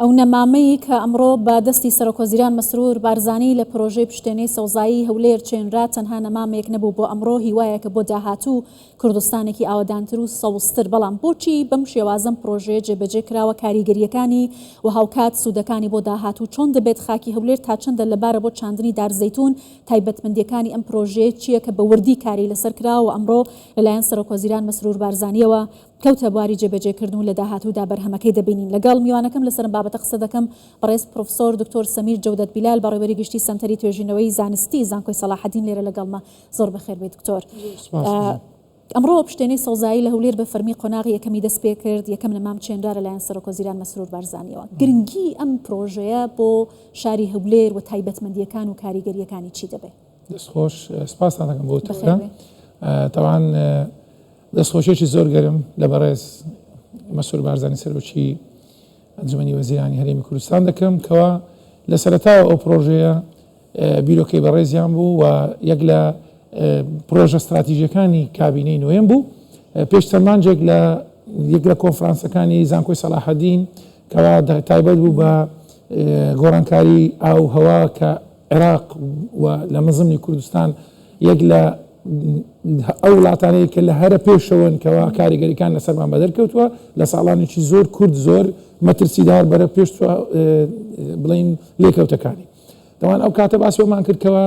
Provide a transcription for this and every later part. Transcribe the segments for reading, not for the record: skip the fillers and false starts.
ئەو نەمامەی کە ئەمڕۆ بە دەستی سەرۆکوەزیران مەسرور بارزانی لە پرۆژەی پشتێنەی سەوزایی هەولێر چێنرا تەنها نەمامەیەک نەبوو بۆ ئەمڕۆ هیوایەکە بۆ داهاتوو کوردستانێکی ئاوادانتر و سەوزتر. بەڵام بۆچی بەم شێوازەم پرۆژەیە جێبەجێ کراوە کاریگەریەکانی و هاوکات سوودەکانی بۆ داهاتوو چۆن دەبێت خاکی هەولێر تا چەندە لەبارە بۆ چاندنی دارزەیتون تایبەتمەندیەکانی ئەم پرۆژەیە چییە کە بە وردی کاری لەسەر کراوە و ئەمڕۆ لەلایەن سەرۆکوەزیران مەسرور بارزانیەوە کەوتە بواری جێبەجێکردن و لە داهاتوودا بەرهەمەکەی دەبینین. لەگەڵ میوانەکەم لەسەر بابەتە قسە دەکەم بەڕێز پرۆفسۆر دکتۆر سەمیر جەودەت بیلال بەڕێوەبەری گشتی سەنتەری توێژینەوەی زانستی زانکۆی سەلاحەدین لێرە لەگەڵمە. زۆر بەخێر بێت دکتۆر. ئەمڕۆ پشتێنەی سەوزایی لە هەولێر بە فەرمی قۆناغی یەکەمی دەست پێ کرد، یەکەم نەمام چێنرا لەلایەن سەرۆکوەزیران مەسرور بارزانیەوە. گرنگی ئەم پرۆژەیە بۆ شاری هەولێر و تایبەتمەندیەکان و کاریگەریەکانی چی دەبێت؟ دەستخۆش سپاسان دەکەم بۆ تۆ. تەوان دەستخۆشێکی زۆر گەرم لە بەڕێز مەسرور بارزانی سەرۆکی ئەنجومەنی وەزیرانی هەرێمی کوردستان دەکەم کەوا لە سەرەتاوە ئەو پرۆژەیە بیرۆکەی بەڕێزیان بوو و یەک لە پرۆژە استراتیژیەکانی کابینەی نوێم بوو. پێش چەندمانجێک لە یەک لە کۆنفرانسەکانی زانکۆی سەلاحەدین کەوا تایبەت بوو بە گۆڕانکاری ئاو هەوا کە عێراق و لە مەزمنی کوردستان یەک لە ئەو وڵاتانەیە کە لە هەرە پێشەوەن کەوا کاریگەریەکان لەسەرمان بەدەرکەوتووە لە ساڵانێکی زۆر کورد زۆر مەترسیدار بەرە پێش بڵین لێکەوتەکانی. دەوان ئەو کاتە باسیۆمان کردکەوە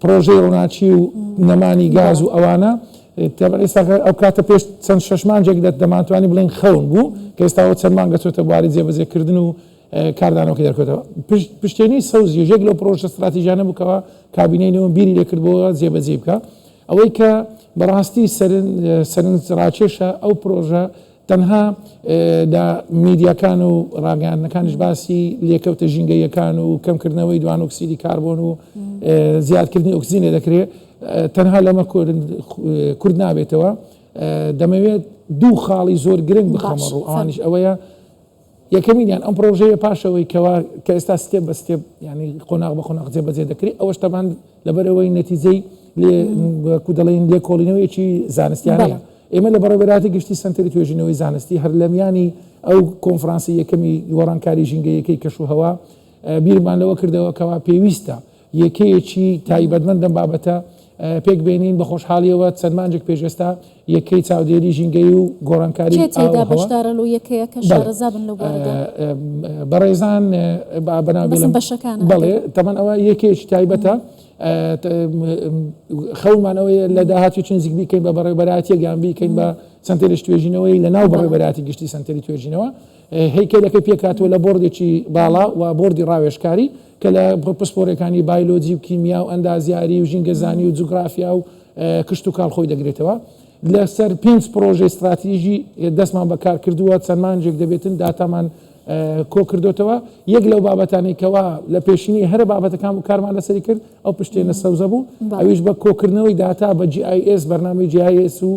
پرۆژەی ڕووناچی و نەمانی گاز و ئەوانە ئێستا ئەو کاتە پێش چەند شەشمانجێک دەمانتوانی بڵین خەون بوو کە ئێستاوە چەندمان گەچۆتە بواری جێبەجێکردن و کاردانەوەکە دەرکەوتەوە. پشتێنەی سەوز یەک لەو پرۆژە استراتیژیانە بووکەوە کابینەی نەوەم بیری لێکردبەوە جێبەجێ بکە. ئەوەی کە بەڕاستی سەرنجڕاکێشە ئەو پرۆژە تەنها لە میدیاکان و ڕاگەیاندنەکانیش باسی لێکەوتە ژینگەیەکان و کەمکردنەوەی دوان ئۆکسیدی کاربۆن و زیادکردنی ئۆکسیجینێ دەکرێت تەنها لەمە کورد نابێتەوە. دەمەوێت دوو خاڵی زۆر گرنگ بخەمە ڕوو ئەوانیش ئەوەیە یەکەمینیان ئەم پرۆژەیە پاشەوەی کە ئێستا ستێپ بە ستێپ ینی قۆناغ بە قۆناغ جێبەجێ دەکرێت ئەوەش تەمان لەبەرەوەی نەتیجەی دەڵێن لێ کۆڵینەوەیەکی زانستیانەیە. ئێمە لە بەڕێوەبەراتی گشتی سەنتەری توێژینەوەی زانستی هەر لە میانی ئەو کۆنفرانسی یەکەمی گۆڕانکاری ژینگەیەکەی کەشوهەوا بیرمان لەوە کردەوە کەوا پێویستە یەکەیەکی تایبەتمەند لەم بابەتە پێک بێنین بە خۆشحاڵیەوە چەندمانجێک پێش ئێستا یەکەی چاودێری ژینگەی و گۆڕانکاری بەشدارە و یەکەیە کە شارەزا بن لەو بارەدا بەڕێزان بەشەکان بەڵێ تەمان ئەوە یەکێکی تایبەتە خەونمانەوەی لە داهاتوی چین زیک بیکەین بە بەڕێوەبەراتی یەکیان بیکەین بە سەنتەری توێژینەوەی لە ناو بەڕێوەبەراتی گشتی سەنتەری توێژینەوە هەیکەلەکەی پێکاتوە لە بۆردێکی باڵا و بۆردی ڕاوێژکاری کە لە پسپۆرەکانی بایۆلۆجی و کیمیا و ئەندازیاری و ژینگەزانی و جوگرافیا و کشت و کاڵخۆی دەگرێتەوە. لەسەر 5 پرۆژەی استراتیژی دەستمان بەکار کردووە چەندمانجێک دەبێتن داتامان کۆ کردوتەوە. یەک لەو بابەتانی کەوا لە پێشینی هەر بابەتەکان و کارمان لەسەری کرد ئەو پشتێنە سەوزە بوو ئەویش بە کۆکردنەوەی داتا بە GIS بەرنامەی GIS و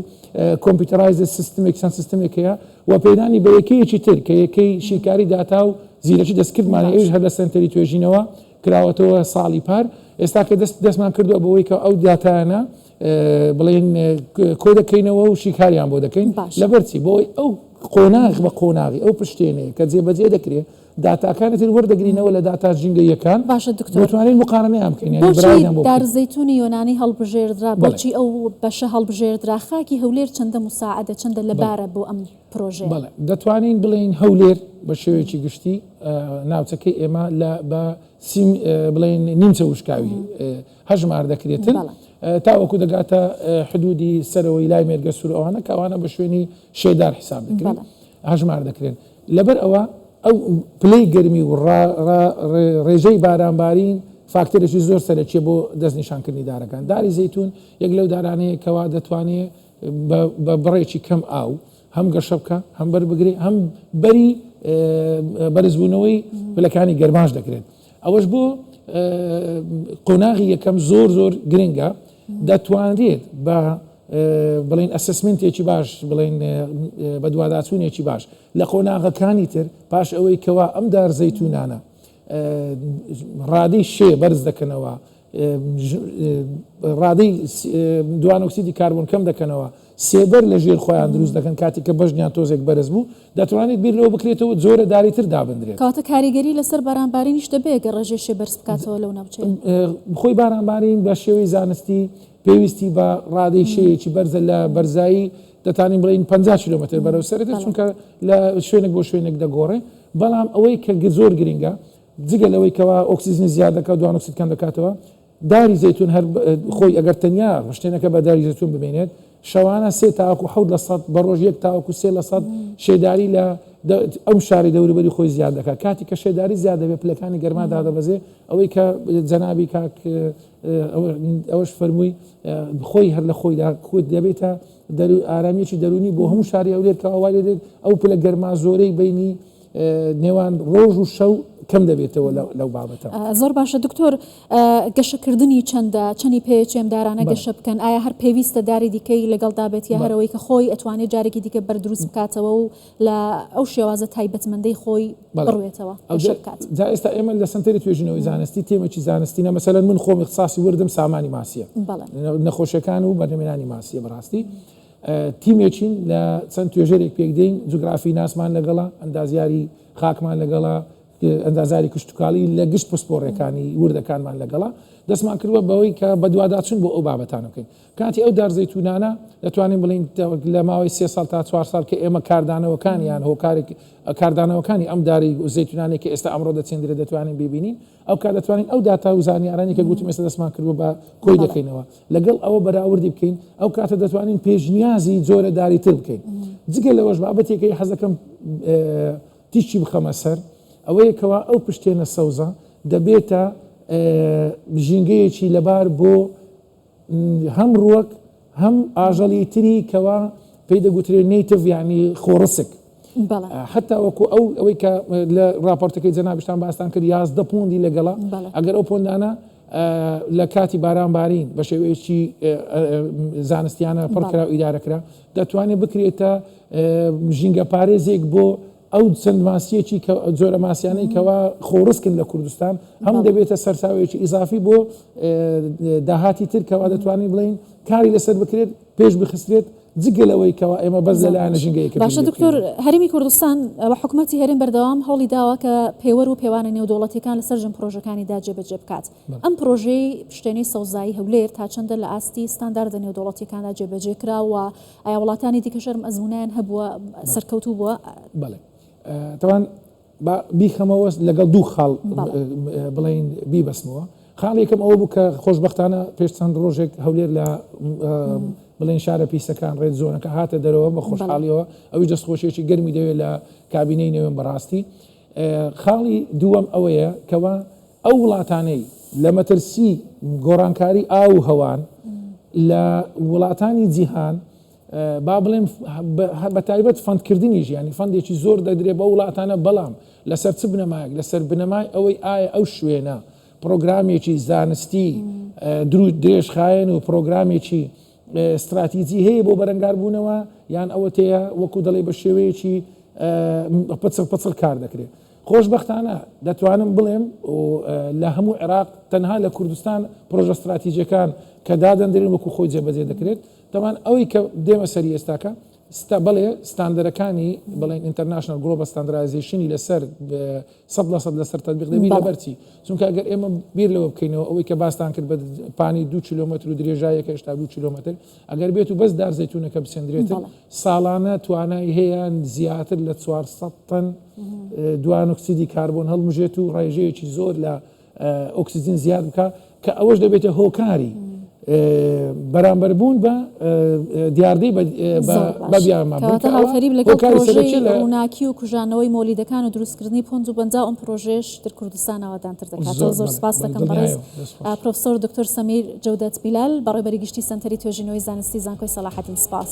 کۆمپیوتەرایزد سیستمێک چەند سیستمێکەیە و پەیدانی بە یەکەیەکی تر کە یەکەی شیکاری داتا و زیرەکی دەستکردمانە ئەویش هەر لە سەنتەری توێژینەوە کراوەتەوە ساڵی پار. ئێستا کە دەستمان کردووە بەوەی کە ئەو داتایانە بڵێن کۆ دەکەینەوە و شیکاریان بۆ دەکەین لەبەرچی بۆی ئەو قۆناغ بە قۆناغی ئەو پشتێنەیە کە جێبەجێ دەکرێت داتاکانێتی وەردەگرینەوە لە داتا ژینگەیەکان. باشە دکتۆر دەتوانین مقارنەیان بکەین دارزەیتونی یۆنانی هەڵبژێردرا بۆچی ئەو بەشە هەڵبژێردرا خاکی هەولێر چەندە مساعدە چەندە لەبارە بۆ ئەم پرۆژەیە؟ بەڵێ دەتوانین بڵین هەولێر بە شێوەیەکی گشتی ناوچەکەی ئێمە بە بڵین نیمچە وشکاوی هەژمار دەکرێتن تاوەکو دەگاتە حدودی سەرەوەی لای مێرگە سوور ئەوانە کەوانە بە شوێنی شێدار حساب دەکرێن هەژمار دەکرێن. لەبەر ئەوە ئەو پلەی گەرمی و ڕێژەی بارانبارین فاکتۆرێکی زۆر سەرەکیە بۆ دەستنیشانکردنی دارەکان. داری زەیتون یەک لەو دارانەیە کەوا دەتوانێت بە بڕێکی کەم ئاو هەم گەشە بکە هەم بەربگرێ هەم بەری بەرزبوونەوەی پلەکانی گەرماش دەکرێت. ئەوەش بۆ قۆناغی یەکەم زۆر زۆر گرنگە دەتوانرێت بە بڵین ئەسسمنتێکی باش بڵین بە دوواداچوونێکی باش لە قۆناغەکانی تر پاش ئەوەی کەوا ئەم دارزەیتونانە ڕادەی شێ بەرز دەکەنەوە ڕادەی دوان ئۆکسیدی کاربۆن کەم دەکەنەوە سێبەر لە ژێر خۆیان دروست دەکەن کاتێک کە بەژنیان تۆزێک بەرز بوو دەتوانێت بیر لەوە بکرێتەوە زۆرە داریتر دابدرێت. کاتە کاریگەری لەسەر بارانبارینیش دەبێت کە ڕێژێ بەرز بکاتەوە لەو ناوچەی خۆی بارانبارین بە شێوەی زانستی پێویستی بە ڕادەی شەیەکی بەرزە لە بەرزایی دەتانین بڵین 50 کیلومتر بەرەو سەرەتا چونکە لە شوێنێک بۆ شوێنێک دەگۆڕێ بەڵام ئەوەی کە زۆر گرنگە جگە لەوەی کەوا ئۆکسیژنی زیاد دەکات دوان ئۆکسید کەم دەکاتەوە داری زەیتون هەر خۆی ئەگەر تەنیا شتێنەکە بە داری زەیتون ببینێت شەوانە 3 تاوەکو 7% بە ڕۆژ 1 تاوەکو 3% شێداری لە ئەم شاری دەوروبەری خۆی زیاد دەکات کاتی کە شێداری زیاد دەبێت پلەکانی گەرما دادەبەزێ ئەوەی کە جەنابی کاک ئەوەش فەرمووی خۆی هەر لە خۆیدا کۆت دەبێتە ئارامیەکی دەرونی بۆ هەموو شاری ئەولێت کە ئەوای دێت ئەو پلە گەرما زۆرەی بینی نێوان ڕۆژ و شەو کەم دەبێتەوە لەو بابەتە. زۆر باشە دکتۆر گەشەکردنی چەندی پێچێمدارانە گەشە بکەن ئایا هەر پێویستە داری دیکەی لەگەڵ دابێت یا هەرەوەی کە خۆی ئەتوانێت جارێکی دیکە بەردروست بکاتەوە و لە ئەو شێوازە تایبەتمەندەی خۆی بڕوێتەوە جا ئێستا ئێمە لە سنتەری توێژینەوەی زانستی تێمەکی زانستینە مەسەلەن من خۆم اختصاصی وردم سامانی ماسیە نەخۆشیەکان و بەرنمێنانی ماسیە بەڕاستی تیمێکین لە چەند توێژەرێک پێکدەین جوگرافی ناسمان لەگەڵا ئەندازیاری خاکمان لەگەڵا ئەندازاری کشتتوکاڵی لە گشت پسپۆڕەکانی وردەکانمان لەگەڵا دەستمان کردوە بەوەی کە بە دوواداچون بۆ ئەو بابەتان بکەین کاتی ئەو دارزەیتونانە دەتوانین بڵین لە ماوەی 3 ساڵ تا 4 ساڵ کە ئێمە کاردانەوەکانیان هۆکارێک کاردانەوەکانی ئەم داری زەیتونانێکی ئێستا ئەمڕۆ دەچێندرێت دەتوانین ببینین ئەو کار دەتوانین ئەو داتا و زانیارانی کە گوتم ئێستا دەستمان کردووە بە کۆی دەکەینەوە لەگەڵ ئەوە بەراوردی بکەین ئەو کاتە دەتوانین پێشنیازی جۆرە داریتر بکەین جگە لەوەش بابەتێکی حەزەکەم تیشی بخەمە سەر ئەوەیەکەوە ئەو پشتێنە سەوزە دەبێتە ژینگەیەکی لەبار بۆ هەم ڕووەک هەم ئاژەڵی تری کەوا پێی دەگوترێت نەیتڤ یعنی خۆڕسک حتا وەکو ئەوەی کە لە راپۆرتەکەی جەنابشتان باستان کرد 11 پۆندی لەگەڵا ئەگەر ئەو پۆندانە لە کاتی بارانبارین بە شێوەیەکی زانستیانە پڕکرا و ئیدارەکرا دەتوانێت بکرێتە ژینگە پارێزێک بۆ ئەو چەند ماسیەکی جۆرە ماسیانەی کەوا خۆڕسکن لە کوردستان هەم دەبێتە سەرچاوێکی ئیزافی بۆ داهاتی تر کەوا دەتوانین بڵین کاری لەسەر بکرێت پێش بخسترێت جگەلەوەی کەوا ئێمە بەس لەلایەنە ژینگەیەکە باشە دکتۆر هەرێمی کوردستان بە حکوومەتی هەرێم بەردەوام هەوڵی داوە کە پێوەر و پێوانە نێودوڵەتیەکان لەسەر ژن پرۆژەکانی داجێبەجێ بکات ئەم پرۆژەی پشتێنەی سەوزایی هەولێر تا چەندە لە ئاستی ستانداردە نێودوڵەتیەکاندا جێبەجێ کراوە ئایا وڵاتانی دیکە شەرم ئەزمونیان هەبووە سەرکەوتوو بووە تەوان بیخەمەوە لەگەڵ دوو خاڵ بڵین بیبەسمەوە خاڵێکم ئەوە بوو کە خۆشبەختانە پێش چەند ڕۆژێک هەولێر لە بڵێن شارە پیسەکان ڕێت زۆنەکە هاتە دەرەوە بە خۆشحاڵیەوە ئەوی دەستخۆشیێکی گەرمی دەوێت لە کابینەی نێوێن بەڕاستی خاڵی دووەم ئەوەیە کەوا ئەو وڵاتانەی لە مەترسی گۆڕانکاری ئاو و هەوان لە وڵاتانی جیهان با بڵێن بە تایبەت فەندکردنیش ینی فەندێکی زۆر دەدرێت بە وڵاتانە بەڵام لەسەر چ بنەمایەک لەسەر بنەمای ئەوەی ئایا ئەو شوێنە پرۆگرامێکی زانستی درێژخایەن و پرۆگرامێکی استراتیجی هەیە بۆ بەرەنگاربوونەوە یان ئەوە تەیە وەکو دەڵێ بە شێوەیەکی پچڵ کار دەکرێت خۆشبەختانە دەتوانم بڵێم لە هەموو عێراق تەنها لە کوردستان پرۆژە استراتیجیەکان کە دادەندرێن وەکو خۆی جێبەجێ دەکرێت تەمان ئەوەی کە دێمە سەری ئێستاکە بڵێ ستاندەرەکانی بڵێن ئینتەرناشنال گلۆبال ستاندەرایزیشنی لەسەر 100% لەسەر تەطبیق دەبی لەبەرچی چونکە ئەگەر ئێمە بیر لەوە بکەینەوە ئەوەی کە باستان کرد بە پانی 2 کیلومتر و درێژایەکە هێشتا 2 کیلومتر ئەگەر بێت و بەس دارزەیتونەکە بسێندرێتن ساڵانە توانای هەیەیان زیاتر لە 400 تن دوان ئۆکسیدی کاربۆن هەڵمژێت و ڕێژەیەکی زۆر لە ئۆکسیجین زیاد بکە کە ئەوەش دەبێتە هۆکاری بەرامبەربوون بە دیاردەی بەبیانماکە هاوکاری لەگەڵ پرۆژەی ڕووناکی و کوژانەوەی مۆلیدەکان و دروستکردنی پۆنج و بەنجا ئەم پرۆژێش در کوردستان ئاوادانتر دەکاتەوە زۆر سپاس دەکەم بەڕێز پرۆفسۆر دکتۆر سەمیر جەودەت بیلال بەڕێوەبەری گشتی سەنتەری توێژینەوەی زانستی زانکۆی سەلاحەدین سپاس.